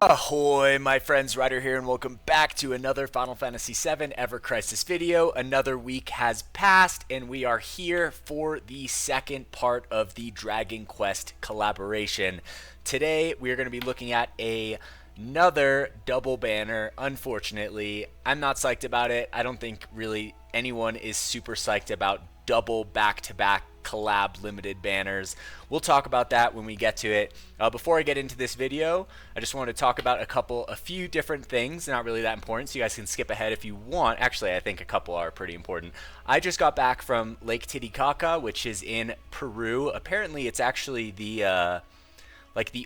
Ahoy, my friends, Ryder here, and welcome back to another Final Fantasy VII Ever Crisis video. Another week has passed, and we are here for the second part of the Dragon Quest collaboration. Today, we are going to be looking at another double banner. Unfortunately, I'm not psyched about it. I don't think really anyone is super psyched about double back-to-back collab limited banners. We'll talk about that when we get to it. Before I get into this video, I just want to talk about a few different things. Not really that important, so you guys can skip ahead if you want. Actually, I think a couple are pretty important. I just got back from Lake Titicaca, which is in Peru. Apparently, it's actually the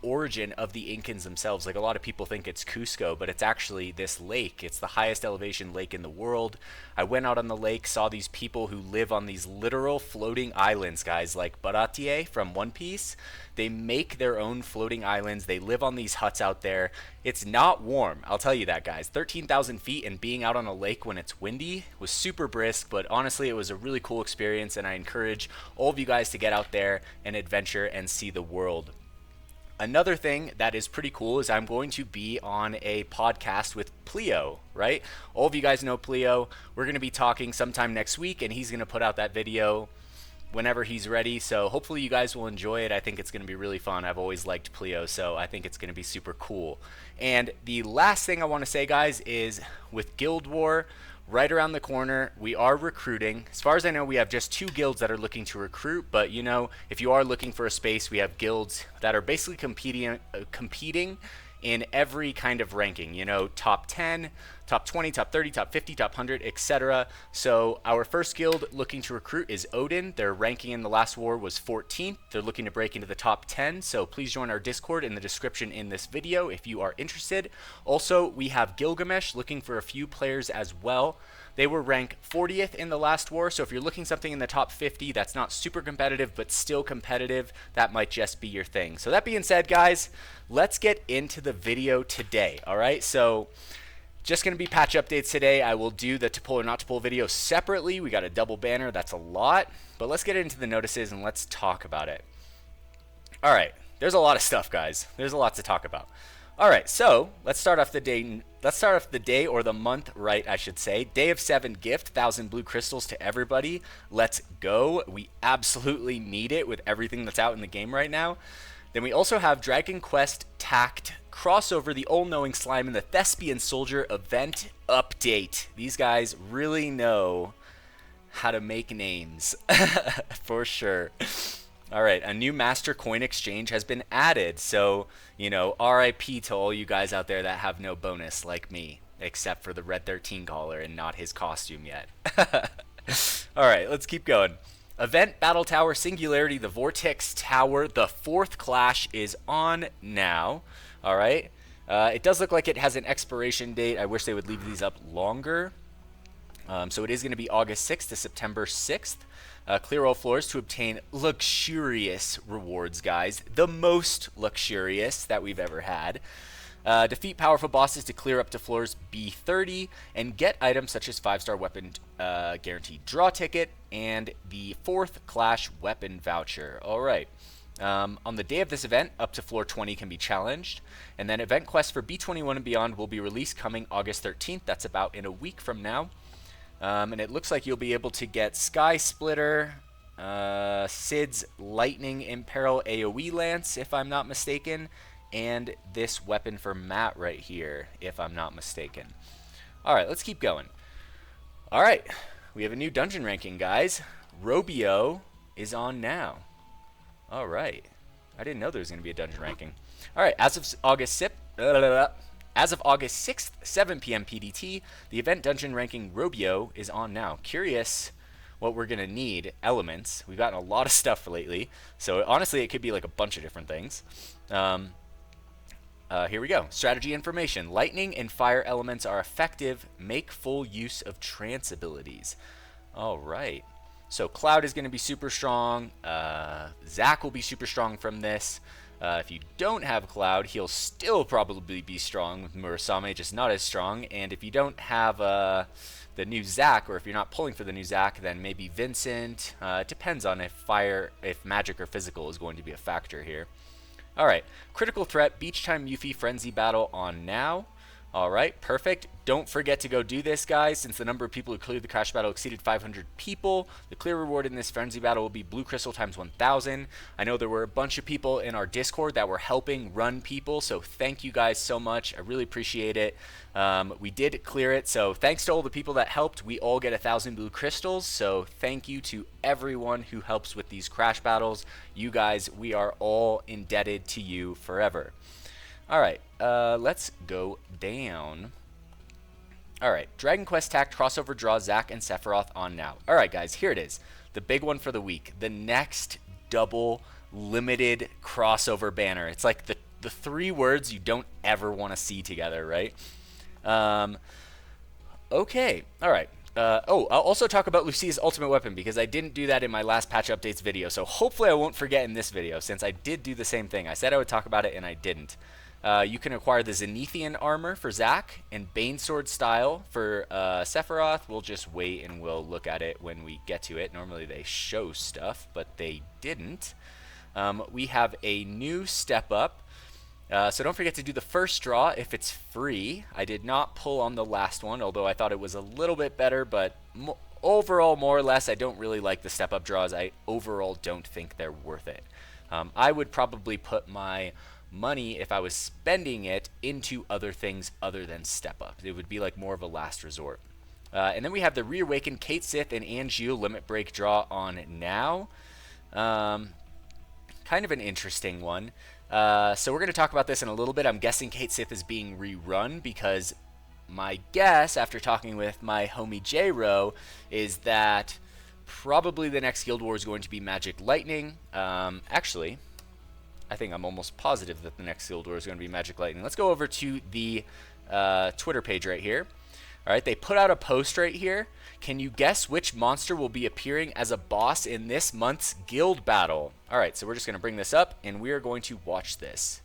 origin of the Incans themselves. Like, a lot of people think it's Cusco, but it's actually this lake. It's the highest elevation lake in the world. I went out on the lake, saw these people who live on these literal floating islands, guys, like Baratie from One Piece. They make their own floating islands. They live on these huts out there. It's not warm, I'll tell you that, guys. 13,000 feet and being out on a lake when it's windy was super brisk, but honestly, it was a really cool experience, and I encourage all of you guys to get out there and adventure and see the world. Another thing that is pretty cool is I'm going to be on a podcast with Plio, right? All of you guys know Plio. We're going to be talking sometime next week, and he's going to put out that video whenever he's ready. So hopefully you guys will enjoy it. I think it's going to be really fun. I've always liked Plio, so I think it's going to be super cool. And the last thing I want to say, guys, is with Guild War right around the corner, we are recruiting. As far as I know, we have just 2 guilds that are looking to recruit, but you know, if you are looking for a space, we have guilds that are basically competing in every kind of ranking, you know, top 10, top 20, top 30, top 50, top 100, etc. So our first guild looking to recruit is Odin. Their ranking in the last war was 14th. They're looking to break into the top 10, so please join our Discord in the description in this video if you are interested. Also, we have Gilgamesh looking for a few players as well. They were ranked 40th in the last war, so if you're looking something in the top 50 that's not super competitive but still competitive, that might just be your thing. So that being said, guys, let's get into the video today, alright? So just going to be patch updates today. I will do the to pull or not to pull video separately. We got a double banner, that's a lot, but let's get into the notices and let's talk about it. Alright, there's a lot of stuff, guys. There's a lot to talk about. Alright, so let's start off the day. Let's start off the day, or the month, right, I should say. Day of 7 gift, 1,000 blue crystals to everybody. Let's go. We absolutely need it with everything that's out in the game right now. Then we also have Dragon Quest Tact Crossover, the All-Knowing Slime, and the Thespian Soldier event update. These guys really know how to make names, for sure. Alright, a new master coin exchange has been added, so, you know, RIP to all you guys out there that have no bonus like me, except for the Red 13 collar and not his costume yet. Alright, let's keep going. Event Battle Tower Singularity, the Vortex Tower, the 4th clash is on now. Alright, it does look like it has an expiration date. I wish they would leave these up longer. So it is going to be August 6th to September 6th. Clear all floors to obtain luxurious rewards, guys. The most luxurious that we've ever had. Defeat powerful bosses to clear up to floors B30 and get items such as 5-star weapon guaranteed draw ticket and the 4th clash weapon voucher. Alright. On the day of this event, up to floor 20 can be challenged. And then event quests for B21 and beyond will be released coming August 13th. That's about in a week from now. And it looks like you'll be able to get Sky Splitter, Sid's Lightning Imperil AoE Lance, if I'm not mistaken, and this weapon for Matt right here, if I'm not mistaken. Alright, let's keep going. Alright, we have a new dungeon ranking, guys. Robio is on now. Alright, I didn't know there was going to be a dungeon ranking. Alright, as of August 6th, 7 p.m. PDT, the event dungeon ranking Robio is on now. Curious what we're going to need. Elements. We've gotten a lot of stuff lately, so honestly it could be like a bunch of different things. Here we go. Strategy information. Lightning and fire elements are effective. Make full use of trance abilities. Alright. So Cloud is going to be super strong. Zack will be super strong from this. If you don't have Cloud, he'll still probably be strong with Murasame, just not as strong. And if you don't have the new Zack, or if you're not pulling for the new Zack, then maybe Vincent. It depends on if magic or physical is going to be a factor here. All right, critical threat, beach time Yuffie frenzy battle on now. All right, perfect. Don't forget to go do this, guys. Since the number of people who cleared the crash battle exceeded 500 people, the clear reward in this frenzy battle will be blue crystal times 1,000. I know there were a bunch of people in our Discord that were helping run people, so thank you guys so much. I really appreciate it. We did clear it, so thanks to all the people that helped. We all get 1,000 blue crystals, so thank you to everyone who helps with these crash battles. You guys, we are all indebted to you forever. All right, let's go down. All right, Dragon Quest Tact crossover draw Zack and Sephiroth on now. All right, guys, here it is. The big one for the week. The next double limited crossover banner. It's like the three words you don't ever want to see together, right? Okay, all right. I'll also talk about Lucia's ultimate weapon because I didn't do that in my last patch updates video. So hopefully I won't forget in this video since I did do the same thing. I said I would talk about it and I didn't. You can acquire the Zenithian armor for Zack and Bane Sword style for Sephiroth. We'll just wait and we'll look at it when we get to it. Normally they show stuff, but they didn't. We have a new step up. So don't forget to do the first draw if it's free. I did not pull on the last one, although I thought it was a little bit better, but overall, more or less, I don't really like the step up draws. I overall don't think they're worth it. I would probably put my money, if I was spending it, into other things other than step up. It would be like more of a last resort. And then we have the Reawakened Kate Sith and Angeal limit break draw on now. Kind of an interesting one. So we're going to talk about this in a little bit. I'm guessing Kate Sith is being rerun because my guess, after talking with my homie J-Ro, is that probably the next Guild War is going to be Magic Lightning. Actually, I think I'm almost positive that the next Guild War is going to be Magic Lightning. Let's go over to the Twitter page right here. All right, they put out a post right here. Can you guess which monster will be appearing as a boss in this month's guild battle? All right, so we're just going to bring this up, and we are going to watch this.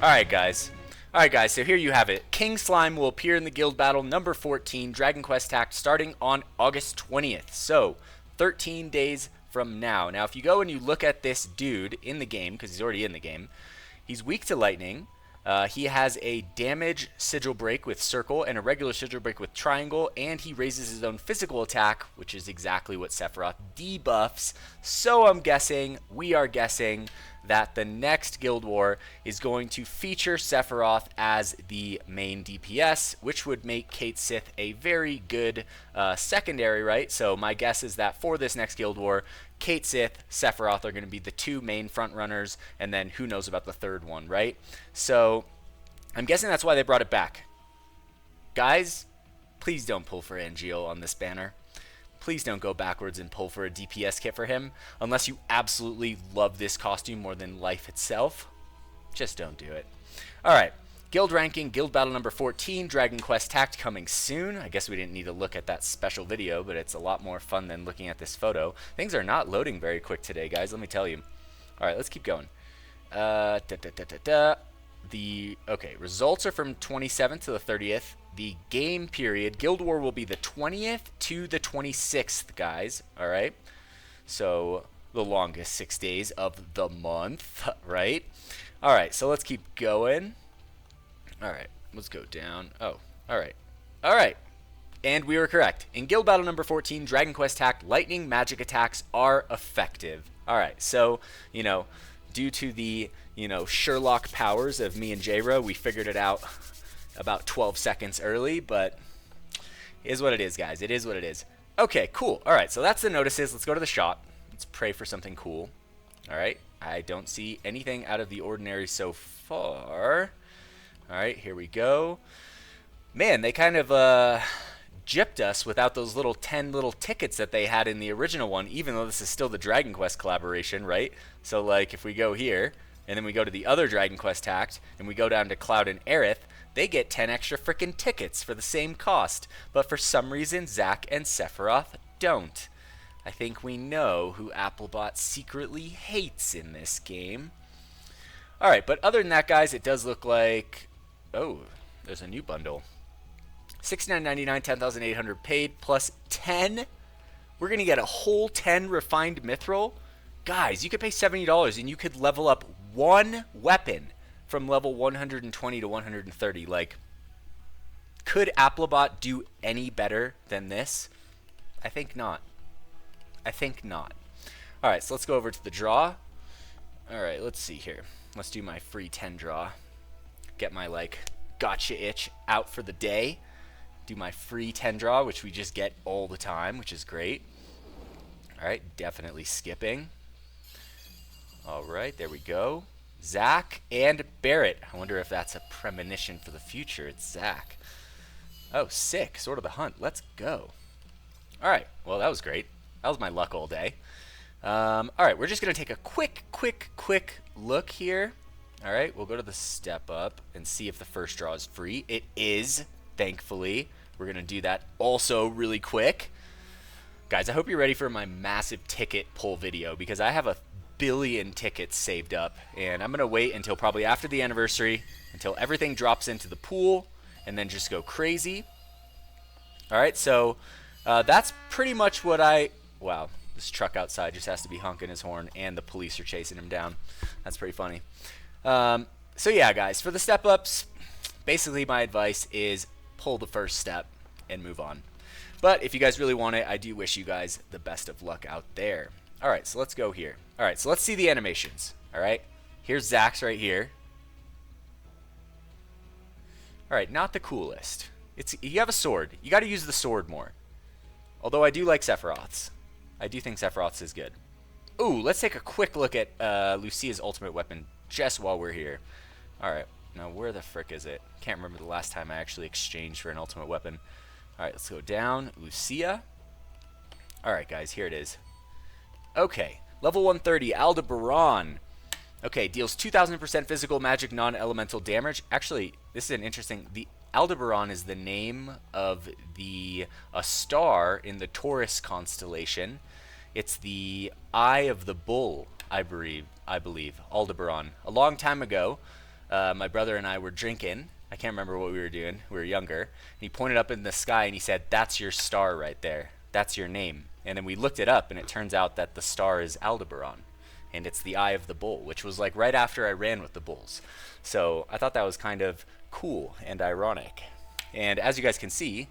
Alright guys, so here you have it. King Slime will appear in the guild battle number 14, Dragon Quest Tact, starting on August 20th. So, 13 days from now. Now, if you go and you look at this dude in the game, because he's already in the game, he's weak to lightning. He has a damage sigil break with circle and a regular sigil break with triangle, and he raises his own physical attack, which is exactly what Sephiroth debuffs. So we are guessing that the next Guild War is going to feature Sephiroth as the main DPS, which would make Kate Sith a very good secondary, right? So my guess is that for this next Guild War, Kate Sith, Sephiroth are going to be the two main front runners, and then who knows about the third one, right? So I'm guessing that's why they brought it back. Guys, please don't pull for Angeal on this banner. Please don't go backwards and pull for a DPS kit for him, unless you absolutely love this costume more than life itself. Just don't do it. Alright, guild ranking, guild battle number 14, Dragon Quest Tact coming soon. I guess we didn't need to look at that special video, but it's a lot more fun than looking at this photo. Things are not loading very quick today, guys, let me tell you. Alright, let's keep going. Okay, results are from 27th to the 30th. The game period, Guild War will be the 20th to the 26th, guys. All right. So the longest 6 days of the month, right? All right. So let's keep going. All right. Let's go down. Oh, all right. All right. And we were correct. In Guild Battle number 14, Dragon Quest Tact, lightning magic attacks are effective. All right. So, due to the, Sherlock powers of me and J-Ro, we figured it out about 12 seconds early, but it is what it is, guys. It is what it is. Okay, cool. All right, so that's the notices. Let's go to the shop. Let's pray for something cool. All right. I don't see anything out of the ordinary so far. All right, here we go. Man, they kind of gypped us without those little 10 little tickets that they had in the original one, even though this is still the Dragon Quest collaboration, right? So, like, if we go here, and then we go to the other Dragon Quest act, and we go down to Cloud and Aerith, they get 10 extra freaking tickets for the same cost. But for some reason, Zack and Sephiroth don't. I think we know who Applebot secretly hates in this game. Alright, but other than that, guys, it does look like... Oh, there's a new bundle. $69.99, 10,800 paid, plus 10. We're going to get a whole 10 refined mithril. Guys, you could pay $70 and you could level up one weapon from level 120 to 130. Like, could Applebot do any better than this? I think not. I think not. Alright, so let's go over to the draw. Alright, let's see here. Let's do my free 10 draw. Get my, like, gotcha itch out for the day. Do my free 10 draw, which we just get all the time, which is great. Alright, definitely skipping. Alright, there we go. Zack and Barrett. I wonder if that's a premonition for the future. It's Zack. Oh, sick. Sword of the Hunt. Let's go. Alright, well, that was great. That was my luck all day. Alright, we're just going to take a quick look here. Alright, we'll go to the step up and see if the first draw is free. It is, thankfully. We're going to do that also really quick. Guys, I hope you're ready for my massive ticket pull video because I have a billion tickets saved up, and I'm going to wait until probably after the anniversary, until everything drops into the pool, and then just go crazy. Alright, so that's pretty much what wow, this truck outside just has to be honking his horn, and the police are chasing him down. That's pretty funny. So yeah, guys, for the step-ups, basically my advice is pull the first step and move on. But if you guys really want it, I do wish you guys the best of luck out there. Alright, so let's go here. Alright, so let's see the animations. Alright, here's Zack's right here. Alright, not the coolest. You have a sword. You got to use the sword more. Although I do like Sephiroth's. I do think Sephiroth's is good. Ooh, let's take a quick look at Lucia's ultimate weapon just while we're here. Alright, now where the frick is it? Can't remember the last time I actually exchanged for an ultimate weapon. Alright, let's go down. Lucia. Alright, guys, here it is. Okay, level 130, Aldebaran. Okay, deals 2,000% physical magic non-elemental damage. Actually, this is an interesting... The Aldebaran is the name of a star in the Taurus constellation. It's the Eye of the Bull, I believe. Aldebaran. A long time ago, my brother and I were drinking. I can't remember what we were doing. We were younger. And he pointed up in the sky and he said, "That's your star right there. That's your name." And then we looked it up, and it turns out that the star is Aldebaran. And it's the Eye of the Bull, which was like right after I ran with the bulls. So I thought that was kind of cool and ironic. And as you guys can see,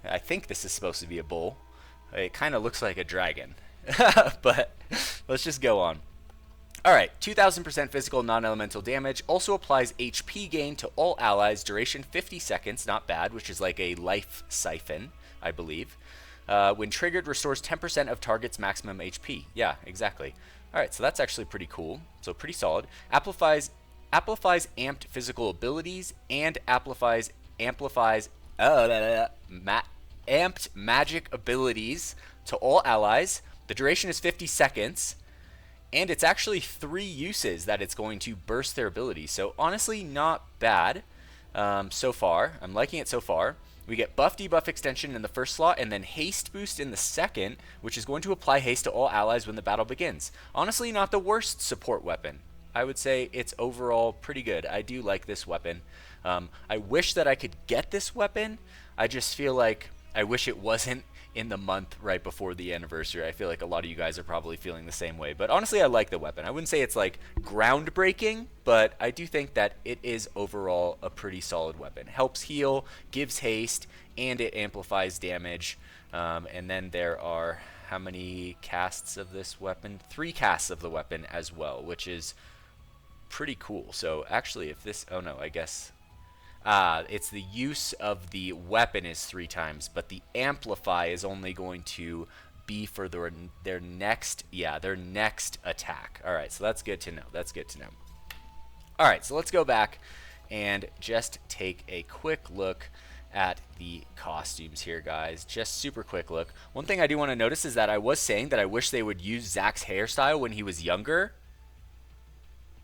I think this is supposed to be a bull. It kind of looks like a dragon. But let's just go on. Alright, 2,000% physical non-elemental damage. Also applies HP gain to all allies. Duration 50 seconds, not bad, which is like a life siphon, I believe. When triggered, restores 10% of target's maximum HP. Yeah, exactly. Alright, so that's actually pretty cool. So pretty solid. Amplifies amped physical abilities and amplifies amped magic abilities to all allies. The duration is 50 seconds. And it's actually 3 uses that it's going to burst their abilities. So honestly, not bad so far. I'm liking it so far. We get buff debuff extension in the first slot and then haste boost in the second, which is going to apply haste to all allies when the battle begins. Honestly, not the worst support weapon. I would say it's overall pretty good. I do like this weapon. I wish that I could get this weapon. I just feel like I wish it wasn't in the month right before the anniversary. I feel like a lot of you guys are probably feeling the same way. But honestly, I like the weapon. I wouldn't say it's like groundbreaking, but I do think that it is overall a pretty solid weapon. Helps heal, gives haste, and it amplifies damage. And then there are how many casts of this weapon? 3 casts of the weapon as well, which is pretty cool. So actually, if this... Oh no, I guess... it's the use of the weapon is 3 times, but the amplify is only going to be for their next attack. All right, so that's good to know. That's good to know. All right, so let's go back and just take a quick look at the costumes here, guys. Just super quick look. One thing I do want to notice is that I was saying that I wish they would use Zack's hairstyle when he was younger,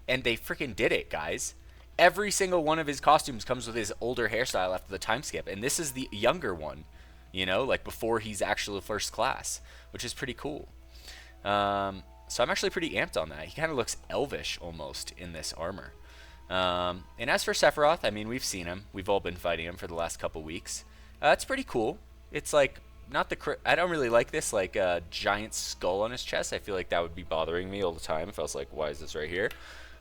and they freaking did it, guys. Every single one of his costumes comes with his older hairstyle after the time skip, and this is the younger one, you know, like before he's actually first class, which is pretty cool. So I'm actually pretty amped on that. He kind of looks elvish almost in this armor. And as for Sephiroth, I mean, we've seen him. We've all been fighting him for the last couple weeks. It's pretty cool. It's like not the I don't really like this like giant skull on his chest. I feel like that would be bothering me all the time if I was like, why is this right here?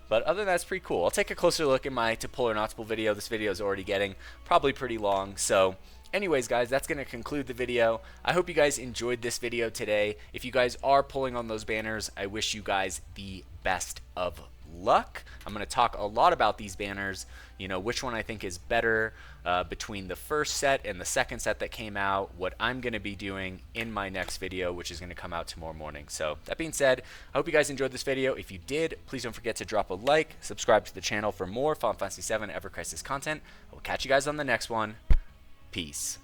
But other than that, it's pretty cool. I'll take a closer look in my to pull or not to pull video. This video is already getting probably pretty long. So anyways, guys, that's going to conclude the video. I hope you guys enjoyed this video today. If you guys are pulling on those banners, I wish you guys the best of luck. I'm going to talk a lot about these banners, you know, which one I think is better between the first set and the second set that came out, what I'm going to be doing in my next video, which is going to come out tomorrow morning. So that being said, I hope you guys enjoyed this video. If you did, please don't forget to drop a like, subscribe to the channel for more Final Fantasy VII Ever Crisis content. I will catch you guys on the next one. Peace.